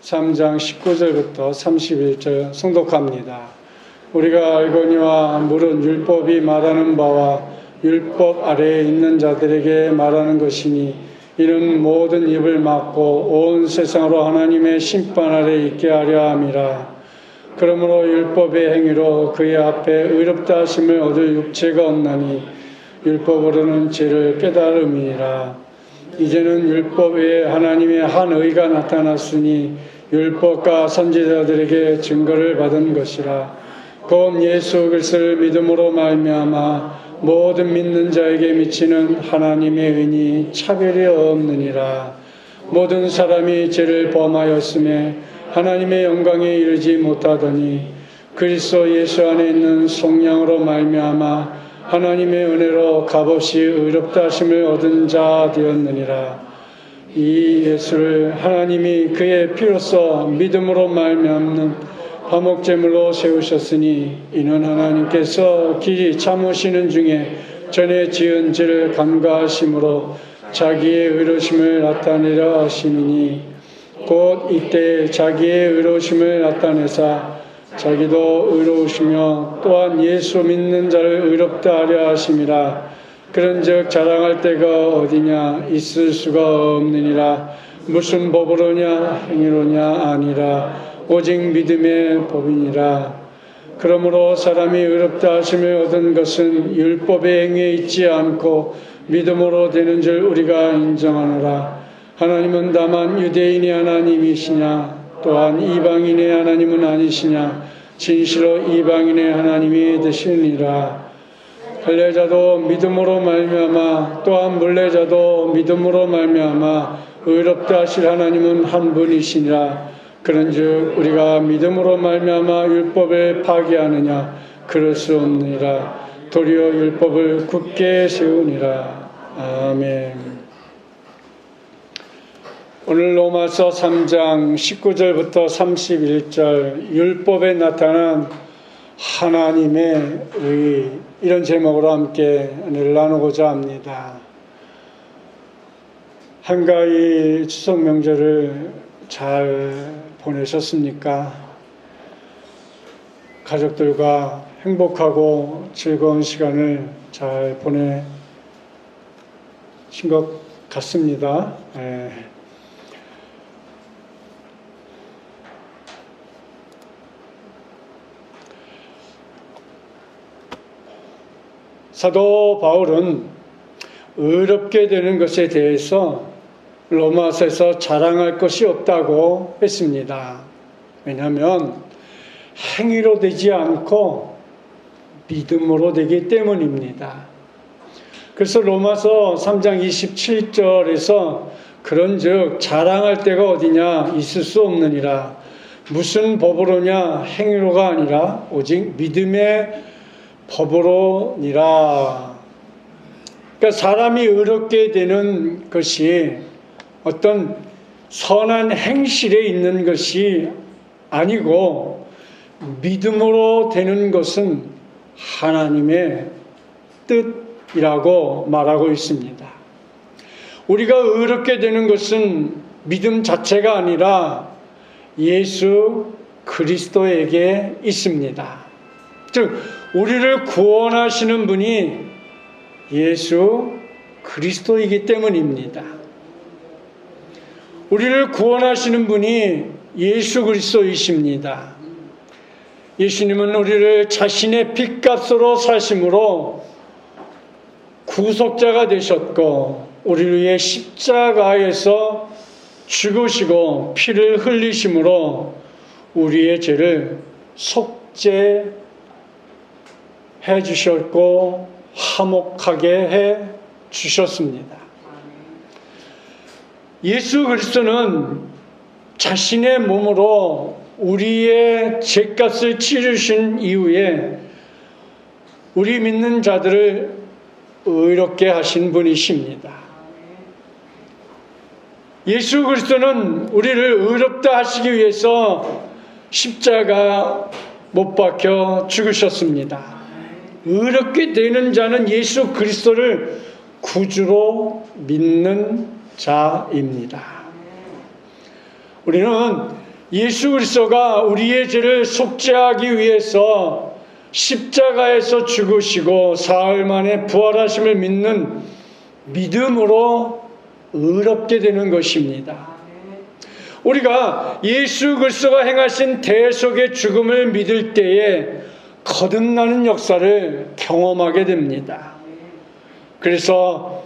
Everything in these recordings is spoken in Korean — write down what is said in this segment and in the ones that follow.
3장 19절부터 31절 성독합니다. 우리가 알거니와 물은 율법이 말하는 바와 율법 아래에 있는 자들에게 말하는 것이니 이는 모든 입을 막고 온 세상으로 하나님의 심판 아래 있게 하려 함이라. 그러므로 율법의 행위로 그의 앞에 의롭다 하심을 얻을 육체가 없나니 율법으로는 죄를 깨달음이니라. 이제는 율법 외에 하나님의 한 의가 나타났으니 율법과 선지자들에게 증거를 받은 것이라. 곧 예수 그리스도를 믿음으로 말미암아 모든 믿는 자에게 미치는 하나님의 은이 차별이 없느니라. 모든 사람이 죄를 범하였음에 하나님의 영광에 이르지 못하더니 그리스도 예수 안에 있는 속량으로 말미암아 하나님의 은혜로 값없이 의롭다 하심을 얻은 자 되었느니라. 이 예수를 하나님이 그의 피로써 믿음으로 말미암는 화목제물로 세우셨으니 이는 하나님께서 길이 참으시는 중에 전에 지은 죄를 간과하심으로 자기의 의로우심을 나타내려 하심이니 곧 이때 자기의 의로우심을 나타내사 자기도 의로우시며 또한 예수 믿는 자를 의롭다 하려 하심이라. 그런즉 자랑할 데가 어디냐? 있을 수가 없느니라. 무슨 법으로냐? 행위로냐? 아니라 오직 믿음의 법이니라. 그러므로 사람이 의롭다 하심을 얻은 것은 율법의 행위에 있지 않고 믿음으로 되는 줄 우리가 인정하노라. 하나님은 다만 유대인이 하나님이시냐? 또한 이방인의 하나님은 아니시냐? 진실로 이방인의 하나님이 되시니라. 할례자도 믿음으로 말미암아 또한 물례자도 믿음으로 말미암아 의롭다 하실 하나님은 한 분이시니라. 그런즉 우리가 믿음으로 말미암아 율법을 파기하느냐? 그럴 수 없느니라. 도리어 율법을 굳게 세우니라. 아멘. 오늘 로마서 3장 19절부터 31절 율법에 나타난 하나님의 의, 이런 제목으로 함께 오늘 나누고자 합니다. 한가위 추석 명절을 잘 보내셨습니까? 가족들과 행복하고 즐거운 시간을 잘 보내신 것 같습니다. 사도 바울은 의롭게 되는 것에 대해서 로마서에서 자랑할 것이 없다고 했습니다. 왜냐하면 행위로 되지 않고 믿음으로 되기 때문입니다. 그래서 로마서 3장 27절에서 그런즉 자랑할 데가 어디냐? 있을 수 없느니라. 무슨 법으로냐? 행위로가 아니라 오직 믿음의 법으로니라. 그러니까 사람이 의롭게 되는 것이 어떤 선한 행실에 있는 것이 아니고 믿음으로 되는 것은 하나님의 뜻이라고 말하고 있습니다. 우리가 의롭게 되는 것은 믿음 자체가 아니라 예수 그리스도에게 있습니다. 즉 우리를 구원하시는 분이 예수 그리스도이기 때문입니다. 우리를 구원하시는 분이 예수 그리스도이십니다. 예수님은 우리를 자신의 핏값으로 사심으로 구속자가 되셨고 우리를 위해 십자가에서 죽으시고 피를 흘리심으로 우리의 죄를 속죄해 주셨고 화목하게 해 주셨습니다. 예수 그리스도는 자신의 몸으로 우리의 죄값을 치르신 이후에 우리 믿는 자들을 의롭게 하신 분이십니다. 예수 그리스도는 우리를 의롭다 하시기 위해서 십자가 못 박혀 죽으셨습니다. 의롭게 되는 자는 예수 그리스도를 구주로 믿는 자입니다. 우리는 예수 그리스도가 우리의 죄를 속죄하기 위해서 십자가에서 죽으시고 사흘 만에 부활하심을 믿는 믿음으로 의롭게 되는 것입니다. 우리가 예수 그리스도가 행하신 대속의 죽음을 믿을 때에 거듭나는 역사를 경험하게 됩니다. 그래서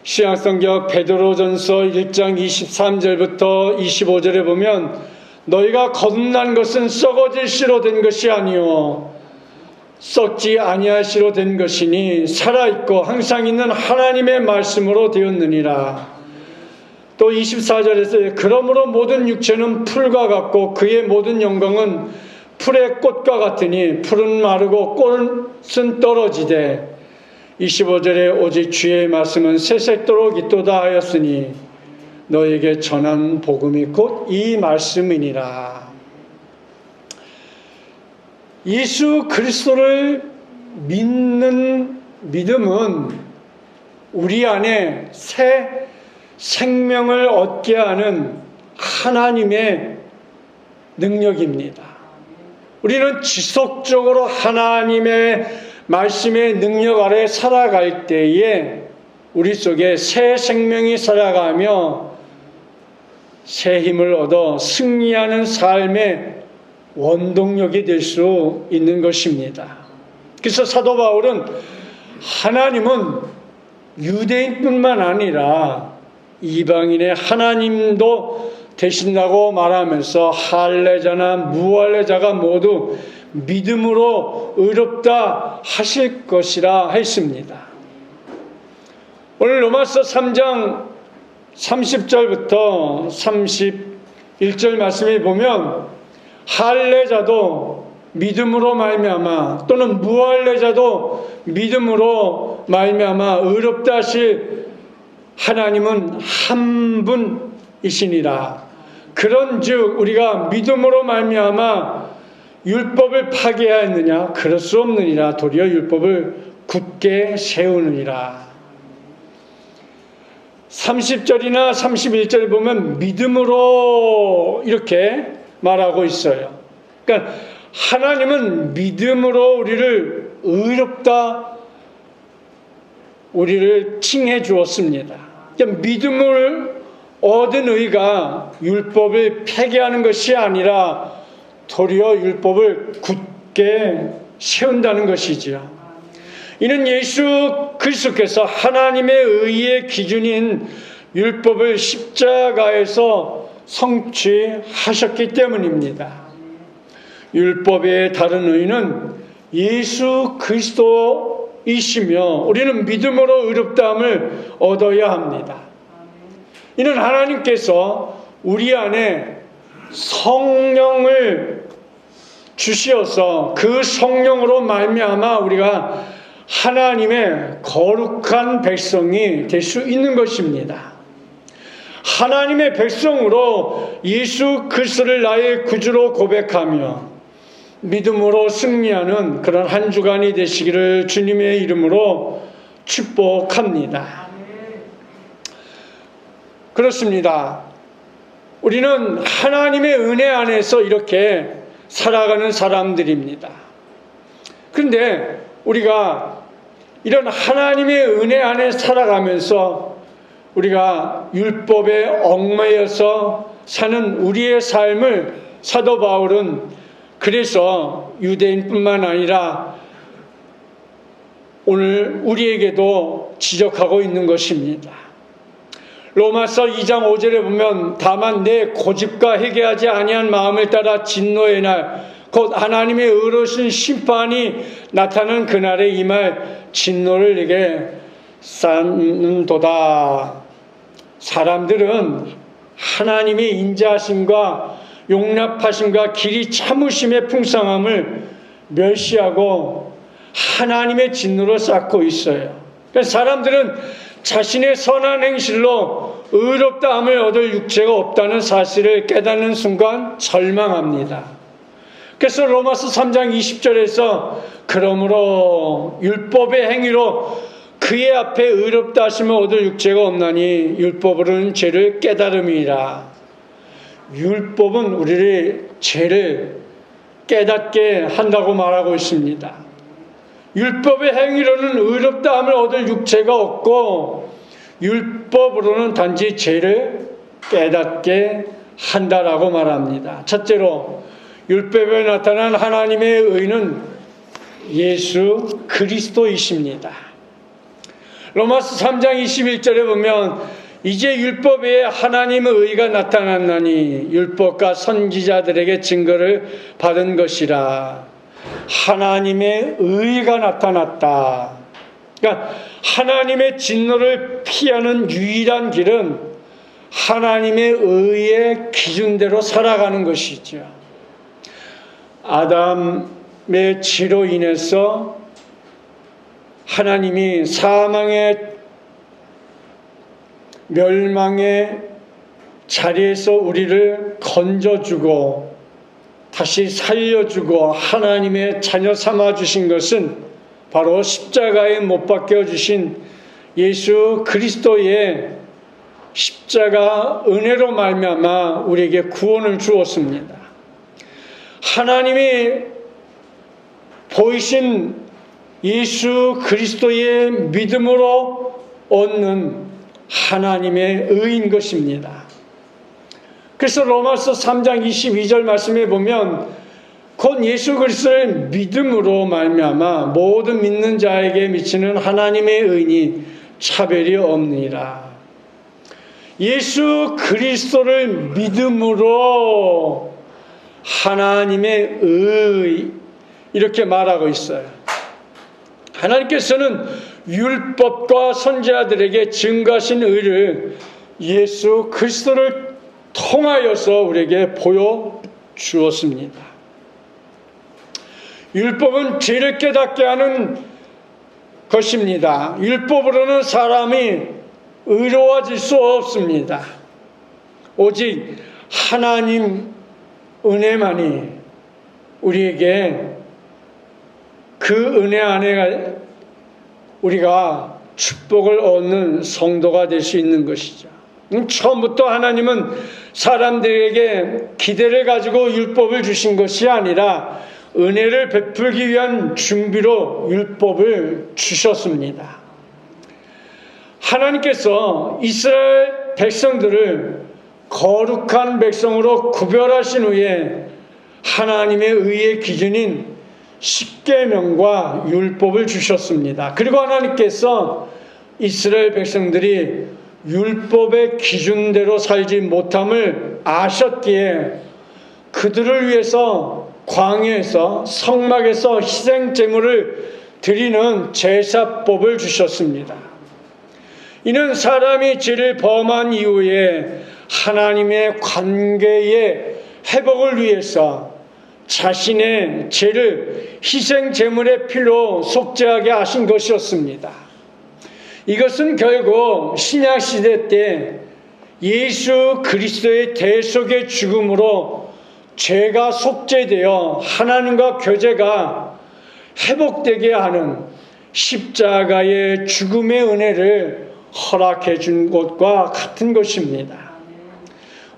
신약성경 베드로전서 1장 23절부터 25절에 보면 너희가 거듭난 것은 썩어질 씨로 된 것이 아니요 썩지 아니할 씨로 된 것이니 살아있고 항상 있는 하나님의 말씀으로 되었느니라. 또 24절에서 그러므로 모든 육체는 풀과 같고 그의 모든 영광은 풀의 꽃과 같으니 풀은 마르고 꽃은 떨어지되 25절에 오직 주의 말씀은 새색도록 있도다 하였으니 너에게 전한 복음이 곧 이 말씀이니라. 예수 그리스도를 믿는 믿음은 우리 안에 새 생명을 얻게 하는 하나님의 능력입니다. 우리는 지속적으로 하나님의 말씀의 능력 아래 살아갈 때에 우리 속에 새 생명이 살아가며 새 힘을 얻어 승리하는 삶의 원동력이 될 수 있는 것입니다. 그래서 사도 바울은 하나님은 유대인뿐만 아니라 이방인의 하나님도 되신다고 말하면서 할례자나 무할례자가 모두 믿음으로 의롭다 하실 것이라 했습니다. 오늘 로마서 3장 30절부터 31절 말씀에 보면 할례자도 믿음으로 말미암아 또는 무할례자도 믿음으로 말미암아 의롭다 하실 하나님은 한 분이시니라. 그런즉 우리가 믿음으로 말미암아 율법을 파괴하였느냐? 그럴 수 없느니라. 도리어 율법을 굳게 세우느니라. 30절이나 31절을 보면 믿음으로 이렇게 말하고 있어요. 그러니까 하나님은 믿음으로 우리를 의롭다, 우리를 칭해 주었습니다. 그러니까 믿음을 얻은 의가 율법을 폐기하는 것이 아니라 도리어 율법을 굳게 세운다는 것이지요. 이는 예수 그리스도께서 하나님의 의의 기준인 율법을 십자가에서 성취하셨기 때문입니다. 율법의 다른 의는 예수 그리스도이시며 우리는 믿음으로 의롭다함을 얻어야 합니다. 이는 하나님께서 우리 안에 성령을 주시어서 그 성령으로 말미암아 우리가 하나님의 거룩한 백성이 될 수 있는 것입니다. 하나님의 백성으로 예수 그리스도를 나의 구주로 고백하며 믿음으로 승리하는 그런 한 주간이 되시기를 주님의 이름으로 축복합니다. 그렇습니다. 우리는 하나님의 은혜 안에서 이렇게 살아가는 사람들입니다. 그런데 우리가 이런 하나님의 은혜 안에 살아가면서 우리가 율법에 얽매여서 사는 우리의 삶을 사도 바울은 그래서 유대인뿐만 아니라 오늘 우리에게도 지적하고 있는 것입니다. 로마서 2장 5절에 보면 다만 내 고집과 회개하지 아니한 마음을 따라 진노의 날 곧 하나님의 의로우신 심판이 나타나는 그날에 임할 진노를 내게 쌓는도다. 사람들은 하나님의 인자하심과 용납하심과 길이 참으심의 풍성함을 멸시하고 하나님의 진노를 쌓고 있어요. 그래서 사람들은 자신의 선한 행실로 의롭다함을 얻을 육체가 없다는 사실을 깨닫는 순간 절망합니다. 그래서 로마서 3장 20절에서 그러므로 율법의 행위로 그의 앞에 의롭다 하심을 얻을 육체가 없나니 율법으로는 죄를 깨달음이라. 율법은 우리를 죄를 깨닫게 한다고 말하고 있습니다. 율법의 행위로는 의롭다함을 얻을 육체가 없고 율법으로는 단지 죄를 깨닫게 한다라고 말합니다. 첫째로 율법에 나타난 하나님의 의는 예수 그리스도이십니다. 로마서 3장 21절에 보면 이제 율법에 하나님의 의가 나타났나니 율법과 선지자들에게 증거를 받은 것이라. 하나님의 의가 나타났다. 그러니까 하나님의 진노를 피하는 유일한 길은 하나님의 의의 기준대로 살아가는 것이죠. 아담의 죄로 인해서 하나님이 사망의 멸망의 자리에서 우리를 건져주고 다시 살려주고 하나님의 자녀 삼아주신 것은 바로 십자가에 못 박혀 주신 예수 그리스도의 십자가 은혜로 말미암아 우리에게 구원을 주었습니다. 하나님이 보이신 예수 그리스도의 믿음으로 얻는 하나님의 의인 것입니다. 그래서 로마서 3장 22절 말씀에 보면 곧 예수 그리스도를 믿음으로 말미암아 모든 믿는 자에게 미치는 하나님의 의인이 차별이 없느니라. 예수 그리스도를 믿음으로 하나님의 의 이렇게 말하고 있어요. 하나님께서는 율법과 선지자들에게 증거하신 의를 예수 그리스도를 통하여서 우리에게 보여주었습니다. 율법은 죄를 깨닫게 하는 것입니다. 율법으로는 사람이 의로워질 수 없습니다. 오직 하나님 은혜만이 우리에게 그 은혜 안에 우리가 축복을 얻는 성도가 될 수 있는 것이죠. 처음부터 하나님은 사람들에게 기대를 가지고 율법을 주신 것이 아니라 은혜를 베풀기 위한 준비로 율법을 주셨습니다. 하나님께서 이스라엘 백성들을 거룩한 백성으로 구별하신 후에 하나님의 의의 기준인 십계명과 율법을 주셨습니다. 그리고 하나님께서 이스라엘 백성들이 율법의 기준대로 살지 못함을 아셨기에 그들을 위해서 광야에서 성막에서 희생 제물을 드리는 제사법을 주셨습니다. 이는 사람이 죄를 범한 이후에 하나님의 관계의 회복을 위해서 자신의 죄를 희생 제물의 피로 속죄하게 하신 것이었습니다. 이것은 결국 신약 시대 때 예수 그리스도의 대속의 죽음으로 죄가 속죄되어 하나님과 교제가 회복되게 하는 십자가의 죽음의 은혜를 허락해 준 것과 같은 것입니다.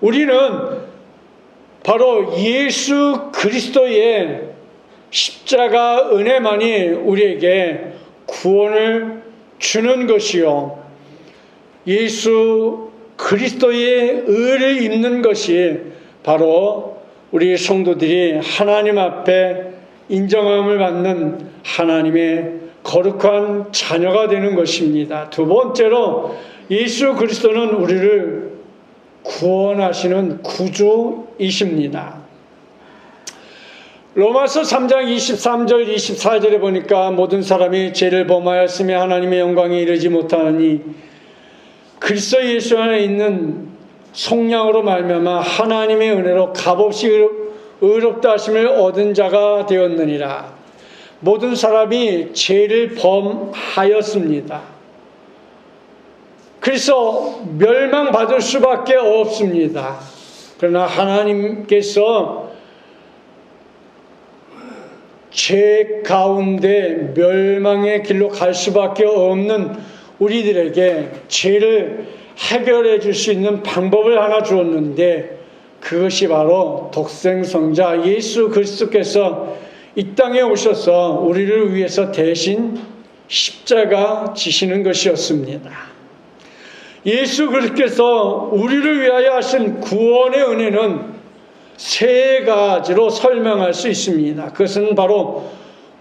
우리는 바로 예수 그리스도의 십자가 은혜만이 우리에게 구원을 주는 것이요, 예수 그리스도의 의를 입는 것이 바로 우리 성도들이 하나님 앞에 인정함을 받는 하나님의 거룩한 자녀가 되는 것입니다. 두 번째로 예수 그리스도는 우리를 구원하시는 구주이십니다. 로마서 3장 23절 24절에 보니까 모든 사람이 죄를 범하였으며 하나님의 영광에 이르지 못하니 그리스도 예수 안에 있는 속량으로 말미암아 하나님의 은혜로 값없이 의롭다 하심을 얻은 자가 되었느니라. 모든 사람이 죄를 범하였습니다. 그래서 멸망받을 수밖에 없습니다. 그러나 하나님께서 죄 가운데 멸망의 길로 갈 수밖에 없는 우리들에게 죄를 해결해 줄 수 있는 방법을 하나 주었는데 그것이 바로 독생성자 예수 그리스도께서 이 땅에 오셔서 우리를 위해서 대신 십자가 지시는 것이었습니다. 예수 그리스도께서 우리를 위하여 하신 구원의 은혜는 세 가지로 설명할 수 있습니다. 그것은 바로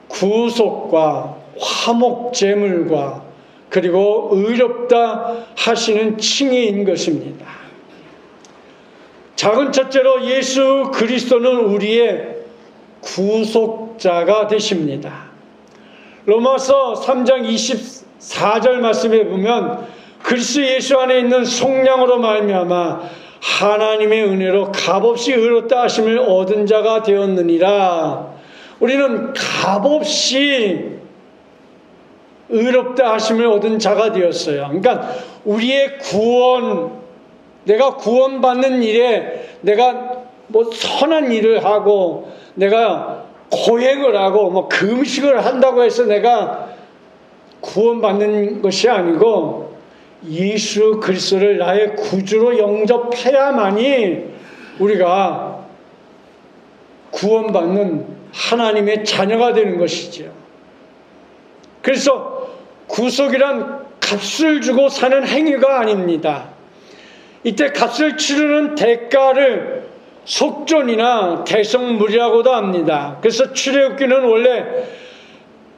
구속과 화목 제물과 그리고 의롭다 하시는 칭의인 것입니다. 작은 첫째로 예수 그리스도는 우리의 구속자가 되십니다. 로마서 3장 24절 말씀에 보면 그리스도 예수 안에 있는 속량으로 말미암아 하나님의 은혜로 값없이 의롭다 하심을 얻은 자가 되었느니라. 우리는 값없이 의롭다 하심을 얻은 자가 되었어요. 그러니까 우리의 구원, 내가 구원받는 일에 내가 뭐 선한 일을 하고 내가 고행을 하고 뭐 금식을 한다고 해서 내가 구원받는 것이 아니고 예수 그리스도를 나의 구주로 영접해야만이 우리가 구원받는 하나님의 자녀가 되는 것이죠. 그래서 구속이란 값을 주고 사는 행위가 아닙니다. 이때 값을 치르는 대가를 속전이나 대성물이라고도 합니다. 그래서 출애굽기는 원래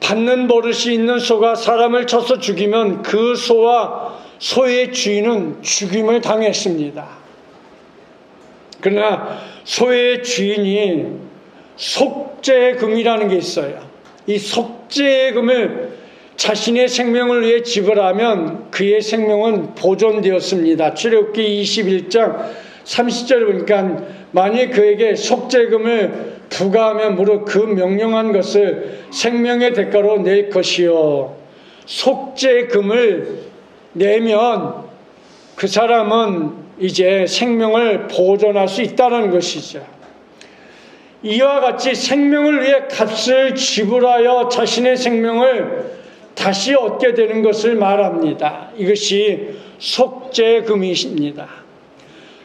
받는 버릇이 있는 소가 사람을 쳐서 죽이면 그 소와 소의 주인은 죽임을 당했습니다. 그러나 소의 주인이 속죄금이라는 게 있어요. 이 속죄금을 자신의 생명을 위해 지불하면 그의 생명은 보존되었습니다. 출애굽기 21장 30절에 보니까 만일 그에게 속죄금을 부과하면 무릇 그 명령한 것을 생명의 대가로 낼 것이요. 속죄금을 내면 그 사람은 이제 생명을 보존할 수 있다는 것이죠. 이와 같이 생명을 위해 값을 지불하여 자신의 생명을 다시 얻게 되는 것을 말합니다. 이것이 속죄금이십니다.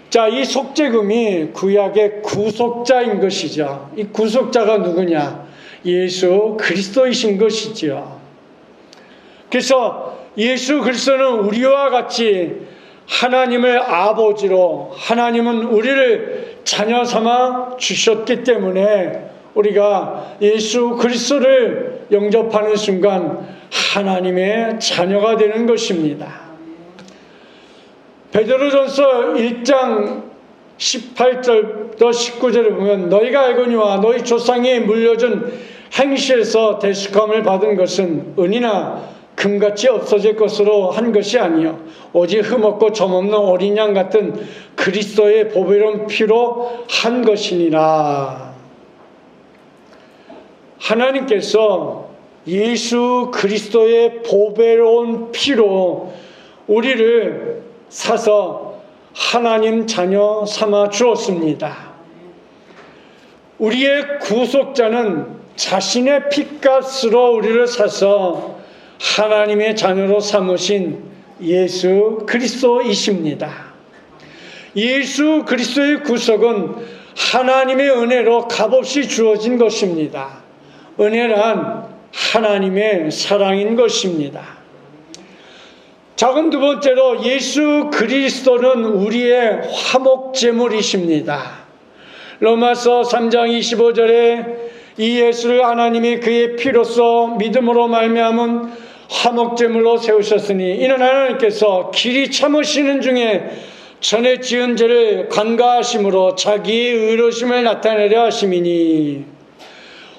자, 이 속죄금이 구약의 구속자인 것이죠. 이 구속자가 누구냐? 예수 그리스도이신 것이죠. 그래서 예수 그리스도는 우리와 같이 하나님을 아버지로, 하나님은 우리를 자녀 삼아 주셨기 때문에 우리가 예수 그리스도를 영접하는 순간 하나님의 자녀가 되는 것입니다. 베드로전서 1장 18절부터 19절에 보면 너희가 알거니와 너희 조상이 물려준 행실에서 대속함을 받은 것은 은이나 금같이 없어질 것으로 한 것이 아니요 오직 흠없고 점없는 어린 양 같은 그리스도의 보배로운 피로 한 것이니라. 하나님께서 예수 그리스도의 보배로운 피로 우리를 사서 하나님 자녀 삼아 주었습니다. 우리의 구속자는 자신의 피값으로 우리를 사서 하나님의 자녀로 삼으신 예수 그리스도이십니다. 예수 그리스도의 구속은 하나님의 은혜로 값없이 주어진 것입니다. 은혜란 하나님의 사랑인 것입니다. 작은 두 번째로 예수 그리스도는 우리의 화목제물이십니다. 로마서 3장 25절에 이 예수를 하나님이 그의 피로써 믿음으로 말미암은 화목제물로 세우셨으니 이는 하나님께서 길이 참으시는 중에 전에 지은 죄를 간과하심으로 자기의 의로심을 나타내려 하심이니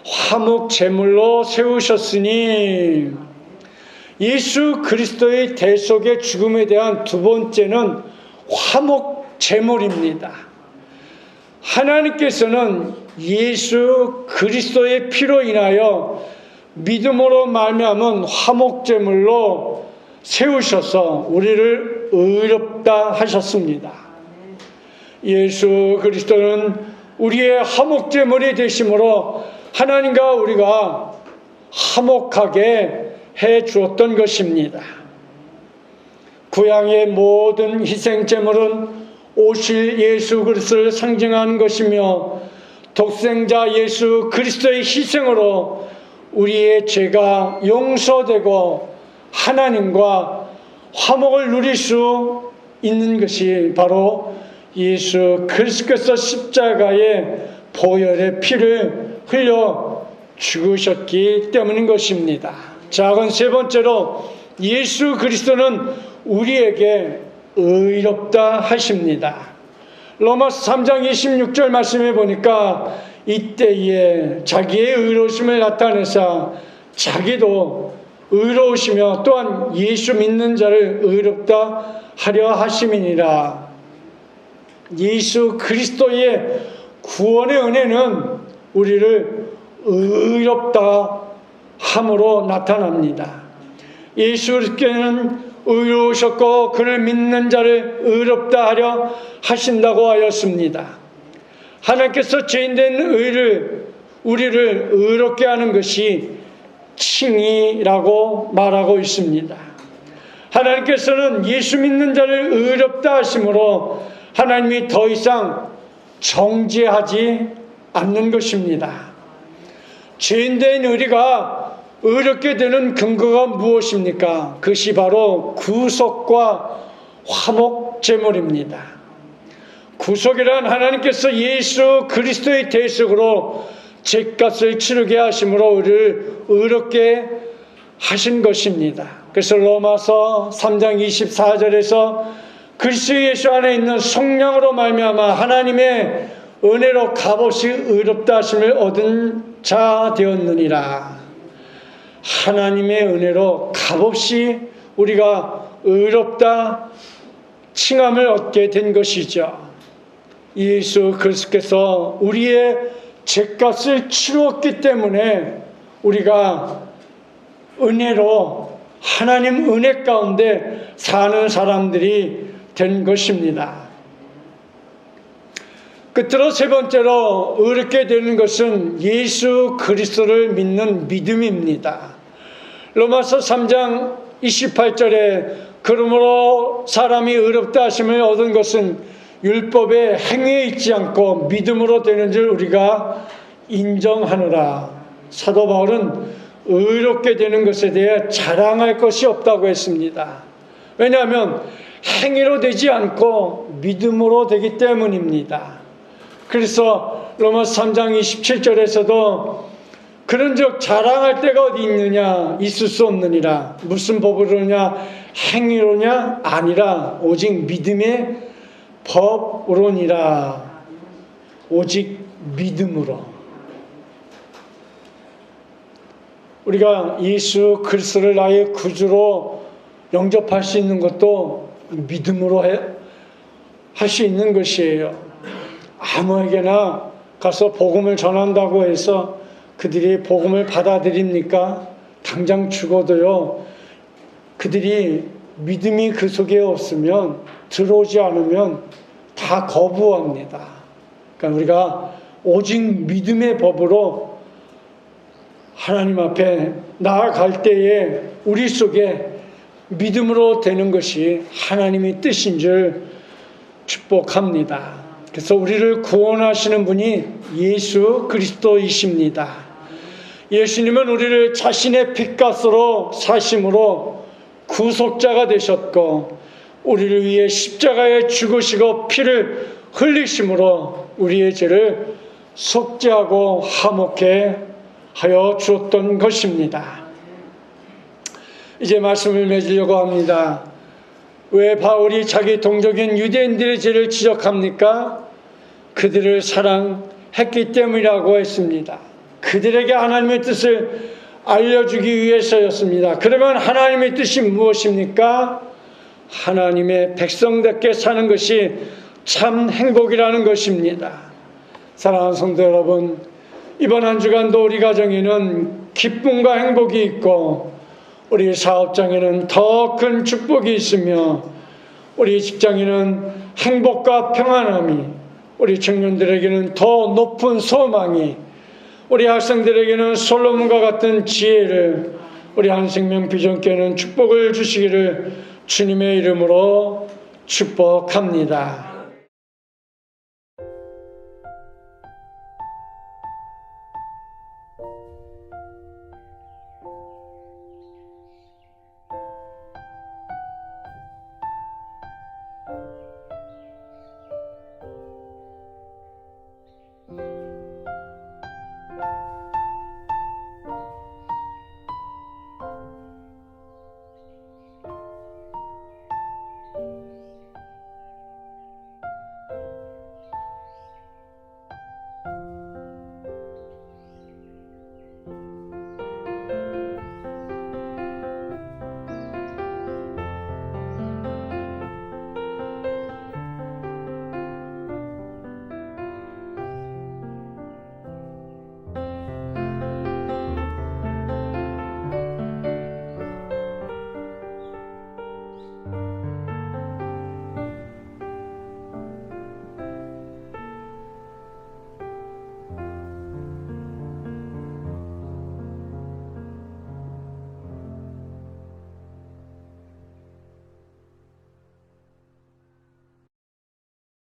화목제물로 세우셨으니 예수 그리스도의 대속의 죽음에 대한 두 번째는 화목제물입니다. 하나님께서는 예수 그리스도의 피로 인하여 믿음으로 말미암은 화목제물로 세우셔서 우리를 의롭다 하셨습니다. 예수 그리스도는 우리의 화목제물이 되심으로 하나님과 우리가 화목하게 해 주었던 것입니다. 구약의 모든 희생제물은 오실 예수 그리스도를 상징하는 것이며 독생자 예수 그리스도의 희생으로 우리의 죄가 용서되고 하나님과 화목을 누릴 수 있는 것이 바로 예수 그리스도께서 십자가의 보혈의 피를 흘려 죽으셨기 때문인 것입니다. 자, 그럼 세 번째로 예수 그리스도는 우리에게 의롭다 하십니다. 로마서 3장 26절 말씀해 보니까 이때에 자기의 의로우심을 나타내사 자기도 의로우시며 또한 예수 믿는 자를 의롭다 하려 하심이니라. 예수 그리스도의 구원의 은혜는 우리를 의롭다 함으로 나타납니다. 예수 그리스도는 의로우셨고 그를 믿는 자를 의롭다 하려 하신다고 하였습니다. 하나님께서 죄인된 우리를 의롭게 하는 것이 칭의라고 말하고 있습니다. 하나님께서는 예수 믿는 자를 의롭다 하심으로 하나님이 더 이상 정죄하지 않는 것입니다. 죄인된 우리가 의롭게 되는 근거가 무엇입니까? 그것이 바로 구속과 화목 제물입니다. 구속이란 하나님께서 예수 그리스도의 대속으로 죄값을 치르게 하심으로 우리를 의롭게 하신 것입니다. 그래서 로마서 3장 24절에서 그리스도 예수 안에 있는 성령으로 말미암아 하나님의 은혜로 값없이 의롭다 하심을 얻은 자 되었느니라. 하나님의 은혜로 값없이 우리가 의롭다 칭함을 얻게 된 것이죠. 예수 그리스도께서 우리의 죄값을 치루었기 때문에 우리가 은혜로 하나님 은혜 가운데 사는 사람들이 된 것입니다. 끝으로 세 번째로 의롭게 되는 것은 예수 그리스도를 믿는 믿음입니다. 로마서 3장 28절에 그러므로 사람이 의롭다 하심을 얻은 것은 율법의 행위에 있지 않고 믿음으로 되는 줄 우리가 인정하노라. 사도 바울은 의롭게 되는 것에 대해 자랑할 것이 없다고 했습니다. 왜냐하면 행위로 되지 않고 믿음으로 되기 때문입니다. 그래서 로마서 3장 27절에서도 그런즉 자랑할 데가 어디 있느냐? 있을 수 없느니라. 무슨 법으로냐? 행위로냐? 아니라 오직 믿음의 법으로니라. 오직 믿음으로. 우리가 예수 그리스도를 나의 구주로 영접할 수 있는 것도 믿음으로 할 수 있는 것이에요. 아무에게나 가서 복음을 전한다고 해서 그들이 복음을 받아들입니까? 당장 죽어도요. 그들이 믿음이 그 속에 없으면 들어오지 않으면 다 거부합니다. 그러니까 우리가 오직 믿음의 법으로 하나님 앞에 나아갈 때에 우리 속에 믿음으로 되는 것이 하나님의 뜻인 줄 축복합니다. 그래서 우리를 구원하시는 분이 예수 그리스도이십니다. 예수님은 우리를 자신의 핏값으로 사심으로 구속자가 되셨고 우리를 위해 십자가에 죽으시고 피를 흘리심으로 우리의 죄를 속죄하고 화목해 하여 주었던 것입니다. 이제 말씀을 맺으려고 합니다. 왜 바울이 자기 동족인 유대인들의 죄를 지적합니까? 그들을 사랑했기 때문이라고 했습니다. 그들에게 하나님의 뜻을 알려주기 위해서였습니다. 그러면 하나님의 뜻이 무엇입니까? 하나님의 백성답게 사는 것이 참 행복이라는 것입니다. 사랑하는 성도 여러분, 이번 한 주간도 우리 가정에는 기쁨과 행복이 있고 우리 사업장에는 더 큰 축복이 있으며 우리 직장에는 행복과 평안함이, 우리 청년들에게는 더 높은 소망이, 우리 학생들에게는 솔로몬과 같은 지혜를, 우리 한생명 비전교회는 축복을 주시기를 주님의 이름으로 축복합니다.